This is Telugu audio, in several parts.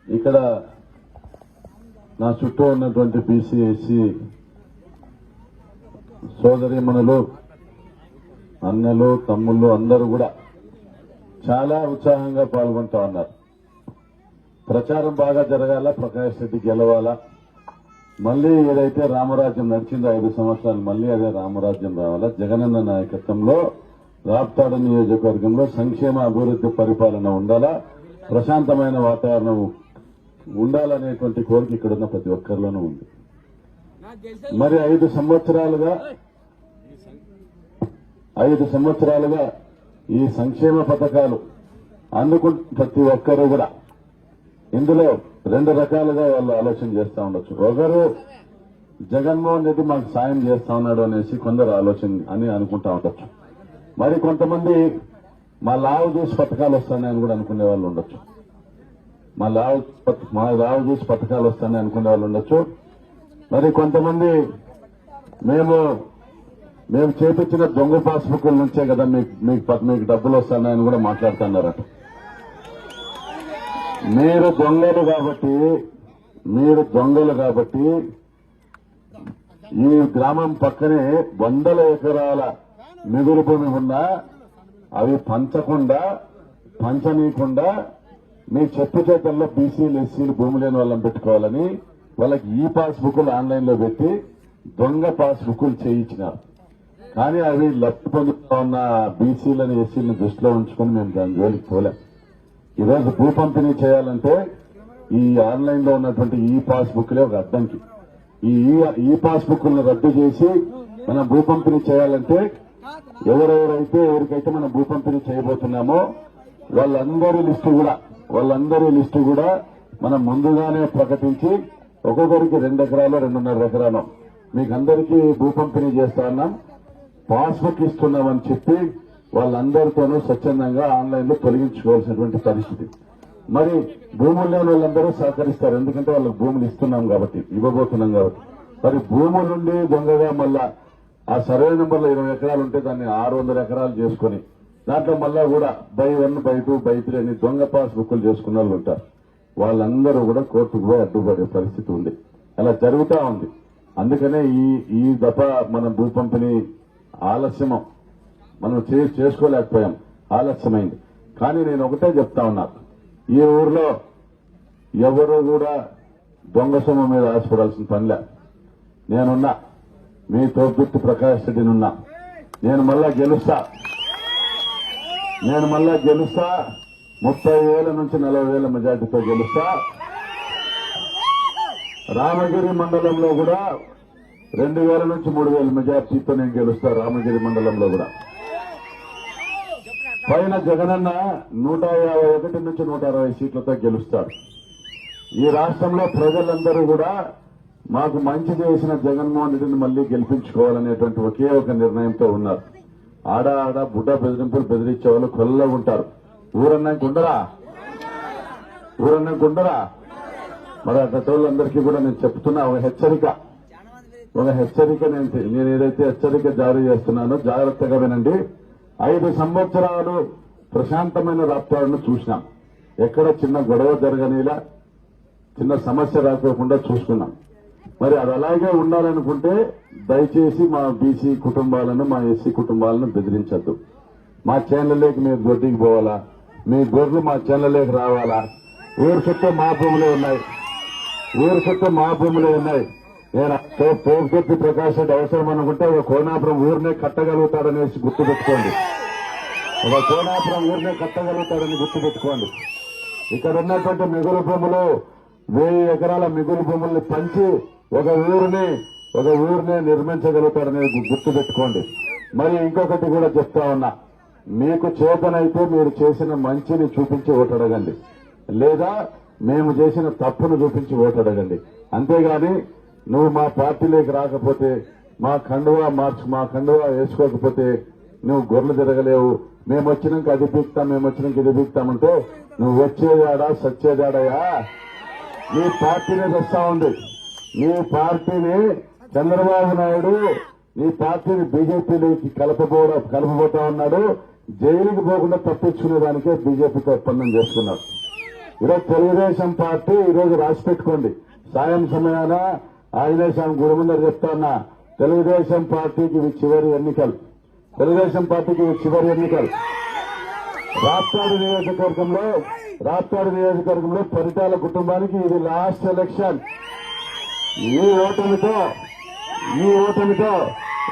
ఇక్కడ నా చుట్టూ ఉన్నటువంటి బీసీ ఎస్సీ సోదరీమణులు అన్నలు తమ్ముళ్ళు అందరూ కూడా చాలా ఉత్సాహంగా పాల్గొంటా ఉన్నారు. ప్రచారం బాగా జరగాల, ప్రకాష్ రెడ్డి గెలవాలా, మళ్లీ ఏదైతే రామరాజ్యం నడిచిందో 5 సంవత్సరాలు మళ్లీ అదే రామరాజ్యం రావాలా. జగనన్న నాయకత్వంలో రాప్తాడు నియోజకవర్గంలో సంక్షేమ అభివృద్ధి పరిపాలన ఉండాలా, ప్రశాంతమైన వాతావరణం ఉండాలనేటువంటి కోరిక ఇక్కడున్న ప్రతి ఒక్కరిలోనూ ఉంది. మరి 5 సంవత్సరాలుగా ఈ సంక్షేమ పథకాలు అందుకుంటున్న ప్రతి ఒక్కరూ కూడా ఇందులో 2 రకాలుగా వాళ్ళు ఆలోచన చేస్తా ఉండొచ్చు. ఒకరు జగన్మోహన్ రెడ్డి మాకు సాయం చేస్తా ఉన్నాడు అనేసి కొందరు ఆలోచన అని అనుకుంటా ఉండొచ్చు. మరి కొంతమంది మా లావు చూసి పథకాలు వస్తాయని కూడా అనుకునే వాళ్ళు ఉండొచ్చు. మా లావు చూసి పథకాలు వస్తాయని అనుకునే వాళ్ళు ఉండొచ్చు. మరి కొంతమంది మేము చేపించిన దొంగ పాస్బుక్ల నుంచే కదా మీకు డబ్బులు వస్తాయని కూడా మాట్లాడుతున్నారట. మీరు దొంగలు కాబట్టి ఈ గ్రామం పక్కనే 100 ఎకరాల మిగులు భూమి ఉన్నా అవి పంచనీయకుండా మీ చెప్పు చేతల్లో బీసీలు ఎస్సీలు భూమి లేని వాళ్ళని పెట్టుకోవాలని వాళ్ళకి ఈ పాస్బుక్లు ఆన్లైన్ లో పెట్టి దొంగ పాస్బుక్లు చేయించినారు. కానీ అవి లబ్ధి పొందుతా ఉన్న బీసీలను ఎస్సీలను దృష్టిలో ఉంచుకొని మేము దాని జోలికి పోలేం. ఈరోజు భూ పంపిణీ చేయాలంటే ఈ ఆన్లైన్ లో ఉన్నటువంటి ఈ పాస్బుక్లే ఒక అడ్డంకి. ఈ పాస్బుక్లను రద్దు చేసి మనం భూ పంపిణీ చేయాలంటే ఎవరికైతే మనం భూ పంపిణీ చేయబోతున్నామో వాళ్ళందరి లిస్టు కూడా మనం ముందుగానే ప్రకటించి ఒక్కొక్కరికి 2 ఎకరాలు 2.5 ఎకరాలు మీకు అందరికీ భూ పంపిణీ చేస్తా ఉన్నాం, పాస్బుక్ ఇస్తున్నామని చెప్పి వాళ్ళందరితోనూ స్వచ్ఛందంగా ఆన్లైన్ లో తొలగించుకోవాల్సినటువంటి పరిస్థితి. మరి భూములు లేని వాళ్ళందరూ సహకరిస్తారు, ఎందుకంటే వాళ్ళకి భూములు ఇవ్వబోతున్నాం కాబట్టి. మరి భూముల నుండి దొంగగా మళ్ళా ఆ సర్వే నెంబర్లో 20 ఎకరాలు ఉంటే దాన్ని 600 ఎకరాలు చేసుకుని దాంట్లో మళ్ళా కూడా బై 1 బై 2 బై 3 అని దొంగ పాస్బుక్లు చేసుకున్న వాళ్ళు ఉంటారు. వాళ్ళందరూ కూడా కోర్టుకు పోయి అడ్డుపడే పరిస్థితి ఉంది. అలా జరుగుతూ ఉంది. అందుకనే ఈ దఫ మన భూ పంపిణీ ఆలస్యం మనం చేసుకోలేకపోయాం, ఆలస్యమైంది. కానీ నేను ఒకటే చెప్తా ఉన్నా, ఈ ఊర్లో ఎవరు కూడా దొంగ సొమ్ము మీద ఆశపడాల్సిన పనిలే. నేనున్నా, మీ తోబుట్టు ప్రకాష్ రెడ్డినున్నా. నేను మళ్ళా గెలుస్తా 30,000 నుంచి 40,000 మెజార్టీతో గెలుస్తా. రామగిరి మండలంలో కూడా 2,000 నుంచి 3,000 మెజార్టీతో నేను గెలుస్తా. రామగిరి మండలంలో కూడా పైన జగనన్న 151 నుంచి 160 సీట్లతో గెలుస్తారు. ఈ రాష్ట్రంలో ప్రజలందరూ కూడా మాకు మంచి చేసిన జగన్మోహన్ రెడ్డిని మళ్లీ గెలిపించుకోవాలనేటువంటి ఒకే ఒక నిర్ణయంతో ఉన్నారు. ఆడ బుడ్డ బెదిరింపులు బెదిరించే వాళ్ళు కొల్లగా ఉంటారు. ఊరన్నాక ఉండరా? మరి అటోళ్ళందరికీ కూడా నేను చెప్తున్నా, ఒక హెచ్చరిక నేను ఏదైతే హెచ్చరిక జారీ చేస్తున్నానో జాగ్రత్తగా వినండి. 5 సంవత్సరాలు ప్రశాంతమైన రాప్తాడును చూసినాం. ఎక్కడ చిన్న గొడవ జరగనిలా, చిన్న సమస్య రాకోకుండా చూసుకున్నాం. మరి అది అలాగే ఉండాలనుకుంటే దయచేసి మా బీసీ కుటుంబాలను, మా ఎస్సీ కుటుంబాలను బెదిరించద్దు. మా చేన్లలోకి మీరు దొడ్డికి పోవాలా, మీ గొర్రెలు మా చేన్లలోకి రావాలా? ఊరు చుట్టూ మా భూములే ఉన్నాయి. నేను పోగుపెట్టి ప్రకాష్ రెడ్డి అవసరం అనుకుంటే ఒక కోనాపురం ఊరినే కట్టగలుగుతాడనేసి గుర్తుపెట్టుకోండి. ఇక్కడ ఉన్నటువంటి మిగులు భూములు 1000 ఎకరాల మిగులు భూముల్ని పంచి ఒక ఊరిని నిర్మించగలుగుతాడనేది గుర్తుపెట్టుకోండి. మరి ఇంకొకటి కూడా చెప్తా ఉన్నా, మీకు చేతనైతే మీరు చేసిన మంచిని చూపించి ఓటడగండి, లేదా మేము చేసిన తప్పును చూపించి ఓటడగండి. అంతేగాని నువ్వు మా పార్టీలోకి రాకపోతే, మా కండువా వేసుకోకపోతే నువ్వు గొర్రెలు తిరగలేవు, మేము వచ్చినాక అది పీక్తాం, మేము వచ్చినాక ఇది పీక్తామంటే నువ్వు వచ్చేదాడా సచ్చేదాడయా? నీ పార్టీనే తెస్తా ఉంది. నీ పార్టీని చంద్రబాబు నాయుడు నీ పార్టీని బీజేపీలోకి కలపబోతా ఉన్నాడు. జైలుకి పోకుండా తప్పించుకునేదానికే బీజేపీతో ఒప్పందం చేసుకున్నారు. ఈరోజు తెలుగుదేశం పార్టీ ఈరోజు రాసి పెట్టుకోండి. సాయం సమయాన ఆంజనేయ స్వామి గుడి ముందర చెప్తాన్నా, తెలుగుదేశం పార్టీకి ఇవి చివరి ఎన్నికలు. తెలుగుదేశం పార్టీకి ఇవి చివరి ఎన్నికలు. రాప్తాడు నియోజకవర్గంలో పరిటాల కుటుంబానికి ఇది లాస్ట్ ఎలక్షన్. ఈ ఓటమితో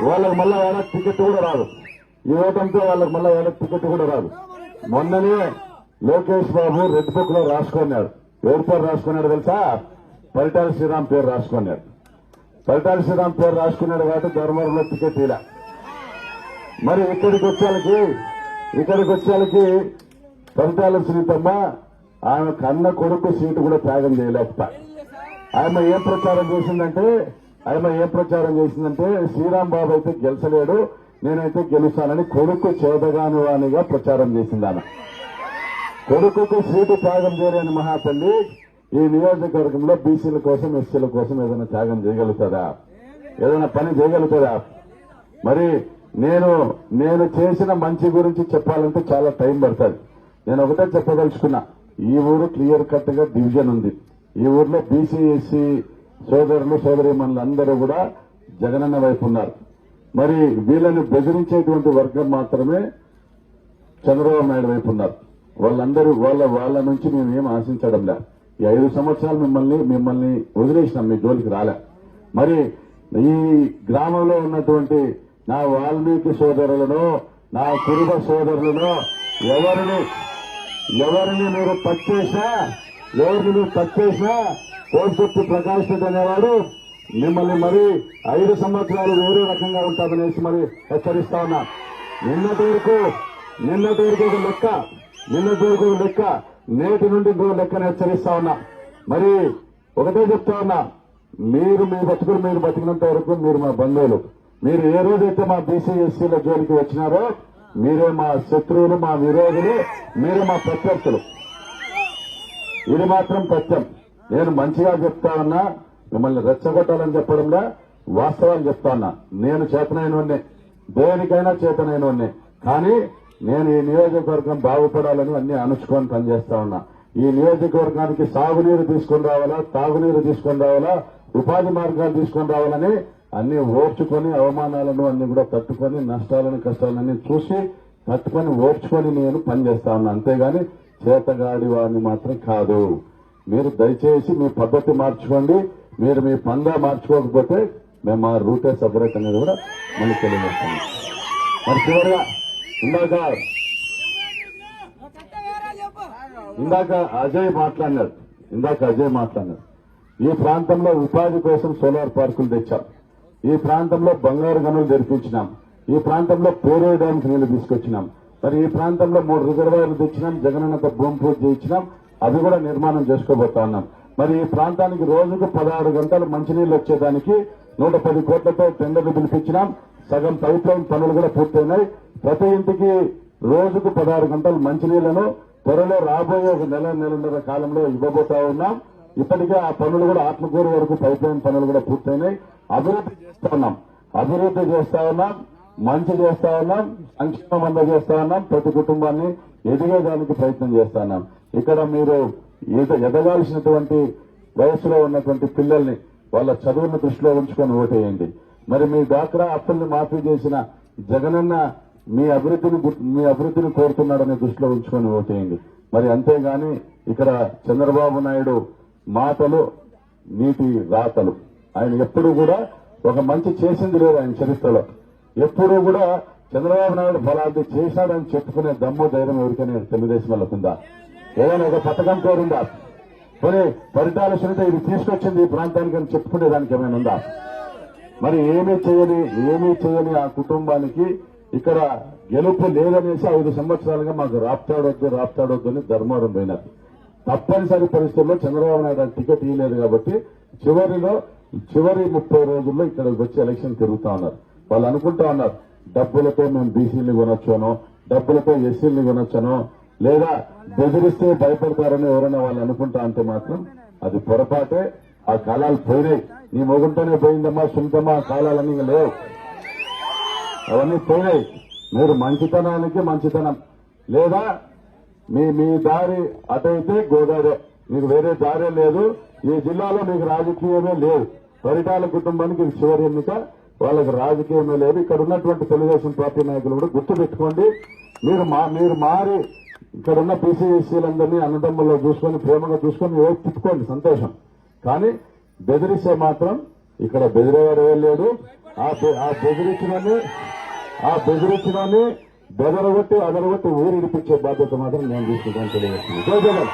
వాళ్ళకి మళ్ళా ఏడాది టికెట్ కూడా రాదు. ఈ ఓటమితో వాళ్ళకి మళ్ళా ఏడాది టికెట్ కూడా రాదు. మొన్ననే లోకేష్ బాబు రెడ్ బుక్ లో రాసుకున్నాడు. ఎవరి పేరు రాసుకున్నాడు తెలుసా? పరిటాల శ్రీరామ్ పేరు రాసుకున్నాడు. పరిటాల శ్రీరామ్ పేరు రాసుకున్నాడు కాబట్టి ధర్మవరంలో టికెట్ ఇలా. మరి ఇక్కడికి వచ్చేళ్ళకి పరిటాల శ్రీతమ్మ ఆమె కన్న కొడుకు సీటు కూడా త్యాగం చేయలేకపోతా. ఆమె ఏం ప్రచారం చేసిందంటే శ్రీరామ్ బాబు అయితే గెలిచలేడు, నేనైతే గెలుస్తానని కొడుకు చేతగాని వానిగా ప్రచారం చేసింది. ఆమె కొడుకుకు సీటు త్యాగం చేయలేని మహాతల్లి ఈ నియోజకవర్గంలో బీసీల కోసం, ఎస్సీల కోసం ఏదైనా త్యాగం చేయగలుగుతుందా? ఏదైనా పని చేయగలుగుతుందా? మరి నేను చేసిన మంచి గురించి చెప్పాలంటే చాలా టైం పడుతుంది. నేను ఒకటే చెప్పదలుచుకున్నా, ఈ ఊరు క్లియర్ కట్ గా డివిజన్ ఉంది. ఈ ఊర్లో బీసీ, ఎస్సీ సోదరులు సోదరీమణులు అందరూ కూడా జగనన్న వైపు ఉన్నారు. మరి వీళ్ళని బెదిరించేటువంటి వర్గం మాత్రమే చంద్రబాబు నాయుడు వైపు ఉన్నారు. వాళ్ళందరూ వాళ్ళ నుంచి మేము ఏం ఆశించడం లే. ఈ 5 సంవత్సరాలు మిమ్మల్ని వదిలేసినాం, మీ జోలికి రాలే. మరి ఈ గ్రామంలో ఉన్నటువంటి నా వాల్మీకి సోదరులను, నా కురుబ సోదరులను ఎవరిని మీరు టచ్ చేసినా కోర్టుపత్తి ప్రకాష్ రెడ్డి అనేవాడు మిమ్మల్ని మరి 5 సంవత్సరాలు వేరే రకంగా ఉంటామనేసి మరి హెచ్చరిస్తా ఉన్నా. నిన్నటి వరకు ఒక లెక్క, నేటి నుండి ఇంకో లెక్కను హెచ్చరిస్తా ఉన్నా. మరి ఒకటే చెప్తా ఉన్నా, మీరు మీ బతుకులు మీరు బతికినంత వరకు మీరు మా బంధువులు. మీరు ఏ రోజైతే మా బీసీ, ఎస్సీల జోలికి వచ్చినారో మీరే మా శత్రువులు, మా విరోధులు, మీరే మా ప్రత్యర్థులు. ఇది మాత్రం సత్యం. నేను మంచిగా చెప్తా ఉన్నా, మిమ్మల్ని రెచ్చగొట్టాలని చెప్పడంలో వాస్తవాలు చెప్తా ఉన్నా. నేను చేతనైనోన్నే, దేనికైనా చేతనైనోన్నే. కానీ నేను ఈ నియోజకవర్గం బాగుపడాలని అన్ని అణుచుకొని పనిచేస్తా ఉన్నా. ఈ నియోజకవర్గానికి సాగునీరు తీసుకొని రావాలా, తాగునీరు తీసుకొని రావాలా, ఉపాధి మార్గాలు తీసుకొని రావాలని అన్ని ఓర్చుకొని, అవమానాలను అన్ని కూడా తట్టుకొని, నష్టాలను కష్టాలన్నీ చూసి తట్టుకొని ఓర్చుకొని నేను పనిచేస్తా ఉన్నా. అంతేగాని చేతగాడి వాడిని మాత్రం కాదు. మీరు దయచేసి మీ పద్ధతి మార్చుకోండి. మీరు మీ పందా మార్చుకోకపోతే మేము మా రూటే సపరేట్ అనేది కూడా మళ్ళీ తెలియజేస్తాము. మరి చివరిగా ఇందాక అజయ్ మాట్లాడినాడు. ఈ ప్రాంతంలో ఉపాధి కోసం సోలార్ పార్కులు తెచ్చాం. ఈ ప్రాంతంలో బంగారు గనులు తెరిపించినాం. ఈ ప్రాంతంలో పేరో డ్యామ్స్ నీళ్లు తీసుకొచ్చినాం. మరి ఈ ప్రాంతంలో 3 రిజర్వాయర్లు తెచ్చినాం. జగనన్నత భూమి పూజ చేయించినాం. అవి కూడా నిర్మాణం చేసుకోబోతా ఉన్నాం. మరి ఈ ప్రాంతానికి రోజుకు 16 గంటలు మంచినీళ్లు వచ్చేదానికి 110 కోట్లతో టెండర్లు పిలిపించినాం. సగం పైప్ లైన్ పనులు కూడా పూర్తయినాయి. ప్రతి ఇంటికి రోజుకు 16 గంటలు మంచినీళ్లను త్వరలో రాబోయే ఒక నెలన్నర కాలంలో ఇవ్వబోతా ఉన్నాం. ఇప్పటికే ఆ పనులు కూడా ఆత్మకూరు వరకు పైప్ లైన్ పనులు కూడా పూర్తయినాయి. అభివృద్ధి చేస్తా ఉన్నాం, మంచి చేస్తా ఉన్నాం, సంక్షేమం అందజేస్తా ఉన్నాం. ప్రతి కుటుంబాన్ని ఎదిగేదానికి ప్రయత్నం చేస్తా ఉన్నాం. ఇక్కడ మీరు ఎదగాల్సినటువంటి వయసులో ఉన్నటువంటి పిల్లల్ని వాళ్ళ చదువును దృష్టిలో ఉంచుకొని ఓటేయండి. మరి మీ డ్వాక్రా అప్పుల్ని మాఫీ చేసిన జగనన్న మీ అభివృద్ధిని కోరుతున్నాడని దృష్టిలో ఉంచుకొని ఓటేయండి. మరి అంతేగాని ఇక్కడ చంద్రబాబు నాయుడు మాటలు, నీటి రాతలు. ఆయన ఎప్పుడు కూడా ఒక మంచి చేసింది లేదు ఆయన చరిత్రలో. ఎప్పుడూ కూడా చంద్రబాబు నాయుడు ఫలాన్ని చేశాడని చెప్పుకునే దమ్ము ధైర్యం ఎవరికైనా తెలుగుదేశం వాళ్ళకుందా? ఏదైనా ఒక పథకం పేరుందా? మరి పరిటాల సునీత ఇది తీసుకొచ్చింది ఈ ప్రాంతానికి అని చెప్పుకునేదానికి ఏమైనా ఉందా? మరి ఏమీ చేయని ఆ కుటుంబానికి ఇక్కడ గెలుపు లేదనేసి 5 సంవత్సరాలుగా మాకు రాప్తాడొద్దు అని ధర్మవరం పోయినారు. తప్పనిసరి పరిస్థితుల్లో చంద్రబాబు నాయుడు టికెట్ ఇవ్వలేదు కాబట్టి చివరి 30 రోజుల్లో ఇక్కడికి వచ్చి ఎలక్షన్ తిరుగుతా ఉన్నారు. వాళ్ళు అనుకుంటా ఉన్నారు డబ్బులతో మేము బీసీని కొనొచ్చానో, డబ్బులతో ఎస్సీని కొనొచ్చానో, లేదా బెదిరిస్తే భయపడతారని ఎవరైనా వాళ్ళు అనుకుంటా అంటే మాత్రం అది పొరపాటే. ఆ కాలాలు పోయినాయి. నీ మొగుంటూనే పోయిందమ్మా సునీతమ్మా, ఆ కాలాలన్నీ లేవు, అవన్నీ పోయినాయి. మీరు మంచితనం లేదా మీ దారి అటైతే గోదావరి, మీకు వేరే దారే లేదు. ఈ జిల్లాలో మీకు రాజకీయమే లేదు. పరిటాల కుటుంబానికి ఇది చివరి ఎన్నిక, వాళ్ళకి రాజకీయమే లేదు. ఇక్కడ ఉన్నటువంటి తెలుగుదేశం పార్టీ నాయకులు కూడా గుర్తుపెట్టుకోండి. మీరు మారి ఇక్కడ ఉన్న బీసీసీలందరినీ అన్నదమ్ముల్లో చూసుకొని ప్రేమగా చూసుకొని తిప్పుకోండి, సంతోషం. కానీ బెదిరిస్తే మాత్రం ఇక్కడ బెదిరేవారు లేడు. ఆ బెదిరించినని బెదరగొట్టి అదరగొట్టి ఊరిడిపించే బాధ్యత మాత్రం నేను తీసుకుంటాను తెలియజేస్తుంది. జై జగన్.